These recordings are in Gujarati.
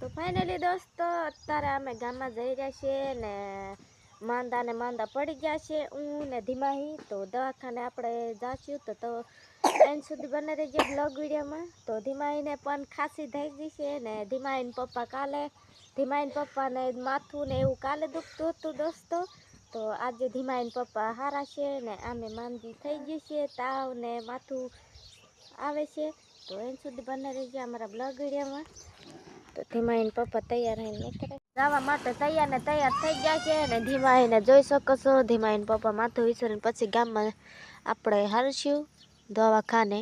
તો ફાઇનલી દોસ્તો અત્યારે અમે ગામમાં જઈ રહ્યા છીએ ને માંદા પડી ગયા છે હું ને ધીમાહી તો દવાખાને આપણે જાશું તો એન્ડ સુધી બને રહેજો બ્લોગ વિડીયોમાં તો ધીમાહીને પણ ખાંસી થઈ ગઈ છે ને ધીમાહીને પપ્પાને માથું ને એવું કાલે દુખતું હતું દોસ્તો તો આજે ધીમાહીને પપ્પા હારા છે ને આમે માંદી થઈ ગઈ છે તાવ ને માથું આવે છે તો એન્ડ સુધી બને રહેજો અમારા બ્લોગ વિડીયોમાં તો ધીમાહીને પપ્પા તૈયાર થઈને નીકળે જવા માટે તૈયાર થઈ ગયા છે ને ધીમાહીને જોઈ શકો છો ધીમાહીને પપ્પા માથું વિસરીને પછી ગામમાં આપણે હાલશું દવાખાને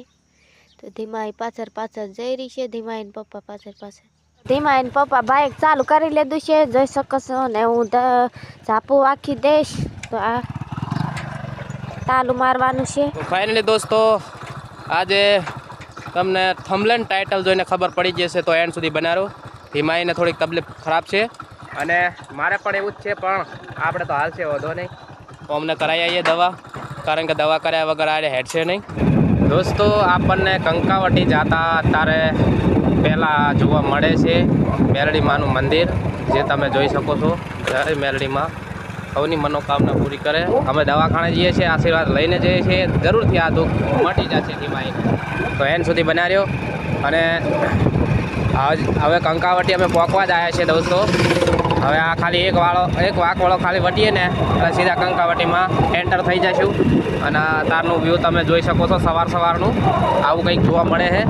તો ધીમાહી પાછળ જઈ રહી છે ધીમાહીને પપ્પા પાછળ ધીમાહીને પપ્પા બાઇક ચાલુ કરી લીધું છે જોઈ શકો છો ને હું ઝાપુ વાખી દઈશ તો આ તાલું મારવાનું છે ફાઇનલી દોસ્તો આજે તમને થંબનેલ ટાઇટલ જોઈને ખબર પડી જશે તો એન્ડ સુધી બનાવો ધીમાહીને થોડીક તકલીફ ખરાબ છે અને મારે પણ એવું જ છે પણ આપણે તો હાલ છે વધો નહીં તો અમને કરાવી આવીએ દવા કારણ કે દવા કર્યા વગર આ હેડ છે નહીં દોસ્તો આપણને કંકાવટી જતા અત્યારે પહેલાં જોવા મળે છે મેલડી માનું મંદિર જે તમે જોઈ શકો છો જય મેલડીમાં સૌની મનોકામના પૂરી કરે અમે દવાખાને જઈએ છીએ આશીર્વાદ લઈને જઈએ છીએ જરૂરથી આ દુઃખ મટી જશે ધીમાહીને તો એન્ડ સુધી બનાવ્યો અને હવે કંકાવટી અમે પહોંચવા જ આવ્યા છીએ દોસ્તો હવે આ ખાલી એક વાંકવાળો ખાલી વટીએ ને એટલે સીધા કંકાવટીમાં એન્ટર થઈ જઈશું અને તારનું વ્યૂ તમે જોઈ શકો છો સવારનું આવું કંઈક જોવા મળે છે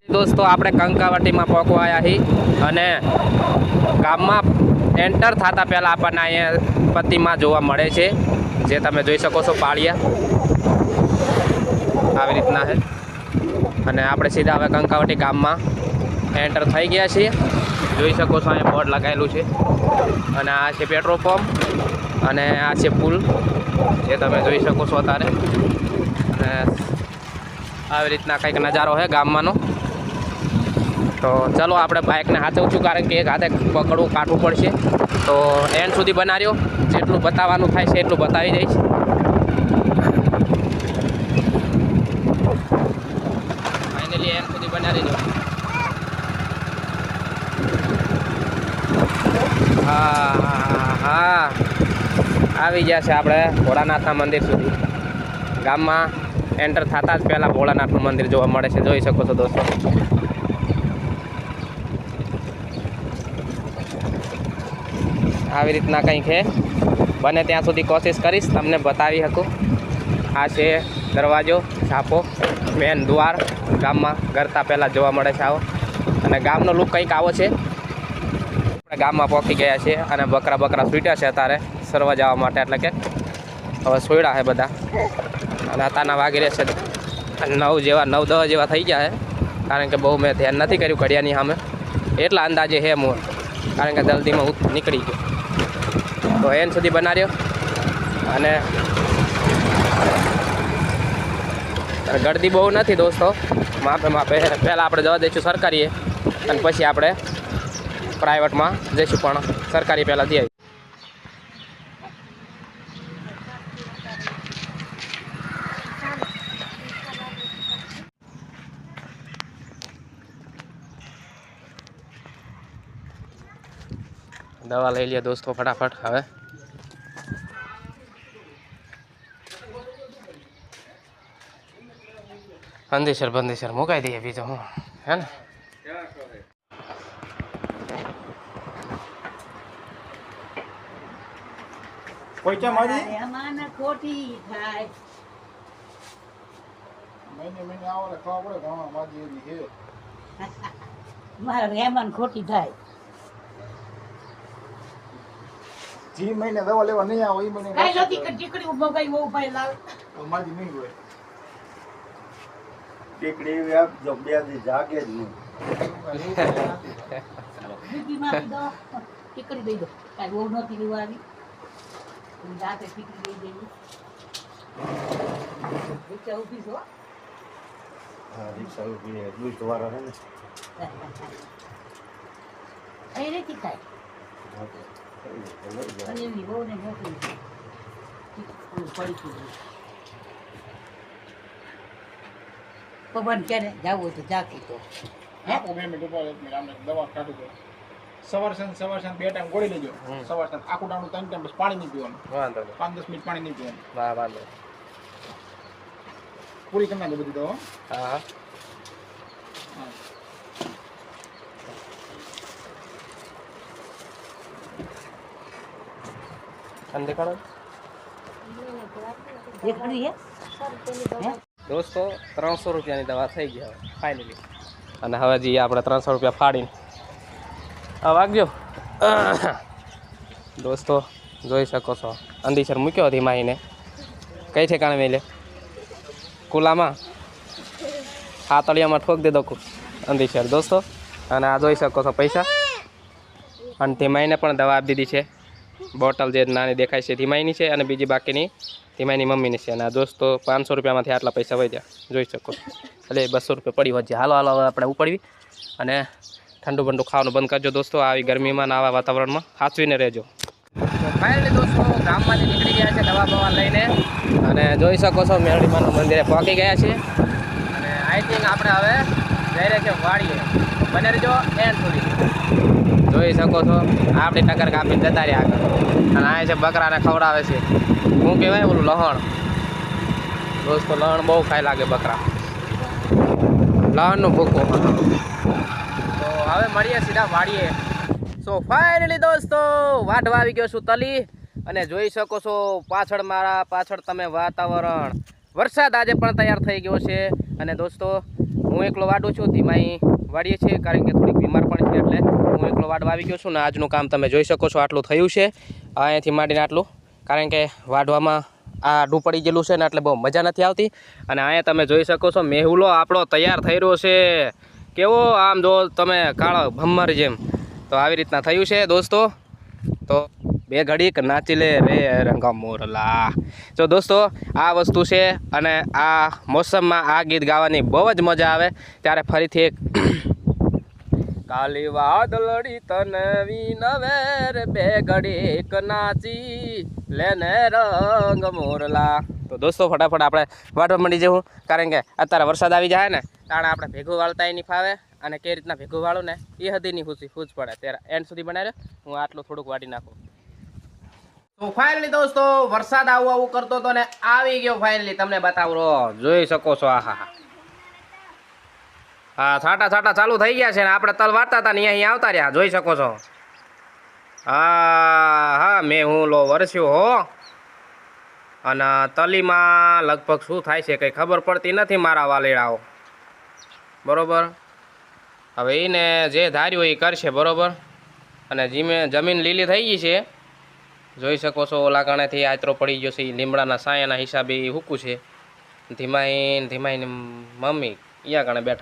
દોસ્તો આપણે કંકાવટીમાં પહોંચવા આવ્યા છીએ અને ગામમાં એન્ટર થતાં પહેલાં આપણને અહીંયા પ્રતિમા જોવા મળે છે જે તમે જોઈ શકો છો પાળિયા આવી રીતના છે અને આપણે સીધા હવે કંકાવટી ગામમાં એન્ટર થઈ ગયા છીએ જોઈ શકો છો અહીંયા બોર્ડ લગાવેલું છે અને આ છે પેટ્રોલ પંપ અને આ છે પુલ જે તમે જોઈ શકો છો અત્યારે અને આવી રીતના કંઈક નજારો છે ગામમાંનો તો ચલો આપણે બાઇકને હાથવું છું કારણ કે એક હાથે પકડવું કાઢવું પડશે તો એન્ડ સુધી બનાવ્યો જેટલું બતાવવાનું થાય છે એટલું બતાવી દઈશ ફાઇનલી એન્ડ સુધી બનાવી દો હા આવી ગયા છે આપણે ભોળાનાથના મંદિર સુધી ગામમાં એન્ટર થતાં જ પહેલાં ભોળાનાથનું મંદિર જોવા મળે છે જોઈ શકો છો દોસ્તો આવી રીતના કંઈક છે બને ત્યાં સુધી કોશિશ કરીશ તમને બતાવી શકું આ છે દરવાજો છાપો મેન દ્વાર ગામમાં ગરતા પહેલાં જોવા મળે છે આવો અને ગામનો લુક કંઈક આવો છે આપણે ગામમાં પહોંચી ગયા છીએ અને બકરા છૂટ્યા છે અત્યારે સરવા જવા માટે એટલે કે હવે સોયડા છે બધા અને અત્યારના વાગી રહેશે 9 10 જેવા થઈ ગયા છે કારણ કે બહુ મેં ધ્યાન નથી કર્યું ઘડિયાની સામે એટલા અંદાજે છે હું કારણ કે જલ્દીમાં હું નીકળી ગયો તો એન્ડ સુધી બનાવ્યો અને ગળદી બહુ નથી દોસ્તો માપે પહેલાં આપણે જવા દઈશું સરકારીએ અને પછી આપણે પ્રાઇવેટમાં જઈશું પણ સરકારી પહેલાં દઈ દવા લઈ લે દોસ્તો ફટાફટ હવે બંદીસર મુકાઈ દઈએ બીજો હું હે ને કોઈ મારી અમાને ખોટી થાય મહિને આવો ખબર પડે ઘણા માજી એવી છે મારે રહેમાન ખોટી થાય જી મહિને દવા લેવા નહીં આવો એ મને કઈ નથી કે ટીકડી ઉભો કઈ બહુ ભાઈ લાવ માજી નહીં હોય ટીકડી વ્યાપ જો બે દી જાગે જ નહીં બીજી મારી દો ટીકડી દઈ દો કઈ બહુ નથી લેવાની જાતે ટીકડી દઈ દેવી રિક્ષા ઉભી છો હા રિક્ષા ઉભી એટલું જ વારો હે ને એ નથી થાય અને એની બહુ ને મોકલી પડી પવન ક્યારે જવું હોય તો જાકી તો આપો 2 મિનિટ ઉપર 1 મિનિટ આમને દવા કાઢું તો સવાર સાંજ 2 ટાઈમ ગોળી લેજો સવાર સાંજ આખું ટાણું 3 ટાઈમ બસ પાણી નહીં પીવાનું વાંધો નહીં 5-10 મિનિટ પાણી નહીં પીવાનું વાહ વાંધો નહીં. પૂરી કરી નાખો બધી દવા હા હા અને દેખાડો એક ઘડી હે દોસ્તો 300 રૂપિયાની દવા થઈ ગઈ હવે ફાઇનલી. અને હવે જે આપણે 300 રૂપિયા ફાડીને આ વાગજો દોસ્તો જોઈ શકો છો અંદીસર મૂક્યો હતી માહીને કઈ ઠેકાણે મેલે કુલામાં હાતળિયામાં ઠોક દીધો અંદીસર દોસ્તો. અને આ જોઈ શકો છો પૈસા અને ધીમાઈને પણ દવા આપી દીધી છે. બોટલ જે નાની દેખાય છે ધીમાઈની છે અને બીજી બાકીની ધીમાઈની મમ્મીની છે. અને આ દોસ્તો 500 રૂપિયામાંથી આટલા પૈસા વધ્યા જોઈ શકો છો. એટલે 200 રૂપિયા પડી વધ્યા. હાલો હાલો હવે આપણે ઉપડવી અને ઠંડુ બંડુ ખાવાનું બંધ કરજો દોસ્તો. આવી ગરમીમાં ને આવા વાતાવરણમાં સાચવીને રહેજો. ફાઇનલી દોસ્તો ગામમાંથી નીકળી ગયા છે દવા બવા લઈને અને જોઈ શકો છો મેરડીમાનું મંદિરે પહોંચી ગયા છે. અને આઈ થિંક આપણે હવે જઈ રહ્યા છીએ વાડીએ. બને રહેજો એન્ડ સુધી. જોઈ શકો છો આપણી ટક્કર કાપીને જતા રહ્યા આગળ. અને આ છે બકરાને ખવડાવે છે. શું કહેવાય ઓલું લહણ દોસ્તો. લહણ બહુ ખાઈ લાગે બકરા. લહણનું ભૂખું. તો હવે મળીએ સીધા વાડીએ. સો ફાઇનલી દોસ્તો વાઢવા આવી ગયો છું તલી. અને જોઈ શકો છો પાછળ મારા પાછળ તમે વાતાવરણ. વરસાદ આજે પણ તૈયાર થઈ ગયો છે. અને દોસ્તો હું એકલો વાડું છું. ધીમાઈ વાડીએ છીએ કારણ કે થોડીક બીમાર પણ છે એટલે હું એકલો વાડવા આવી ગયો છું. ને આજનું કામ તમે જોઈ શકો છો આટલું થયું છે અહીંયાથી માંડીને આટલું. કારણ કે વાઢવામાં આ આડું પડી ગયેલું છે ને એટલે બહુ મજા નથી આવતી. અને અહીંયા તમે જોઈ શકો છો મેહુલો આપણો તૈયાર થઈ રહ્યો છે. કેવો આમ જો તમે કાળો ભમ્મર જેમ. તો આવી રીતના થયું છે દોસ્તો. તો બે ઘડીક નાચી લે રે રંગા મોરલા. તો દોસ્તો આ વસ્તુ છે. અને આ મોસમમાં આ ગીત ગાવાની બહુ જ મજા આવે. ત્યારે ફરીથી એક કાલી વાદળડી તને વિનવે રે બે ઘડીક નાચી લેને રંગ મોરલા. તો દોસ્તો ફટાફટ આપણે વાટવા માંડી જવું. કારણ કે અત્યારે વરસાદ આવી જાય ને તાણે આપણે ભેગું વાળતા નહીં ફાવે. અને કઈ રીતના ભેગું વાળું ને એ હદીની ખુશ પડે. ત્યારે એન્ડ સુધી બનાવી હું આટલું થોડુંક વાટી નાખું. તો ફાઇનલી દોસ્તો વરસાદ આવું કરતો હતો ને આવી ગયો ફાઇનલી. તમને બતાવો જોઈ શકો છો. આહા હા છાંટા છાંટા ચાલુ થઈ ગયા છે ને આપણે તલ વાળતા હતા ને અહીંયા આવતા રહ્યા જોઈ શકો છો. હા હા મેં હું લો વરસ્યો હો. અને તલીમાં લગભગ શું થાય છે કંઈ ખબર પડતી નથી મારા વાલેડાઓ. બરોબર હવે એને જે ધાર્યું એ કરશે બરોબર. અને જમીન લીલી થઈ ગઈ છે જોઈ શકો છો. ઓલા કાણેથી આતરો પડી ગયો છે. લીમડાના સાયાના હિસાબે હૂકું છે. ધીમાઈ ધીમાઈની મમ્મી અહીંયા કાણે બેઠા છે.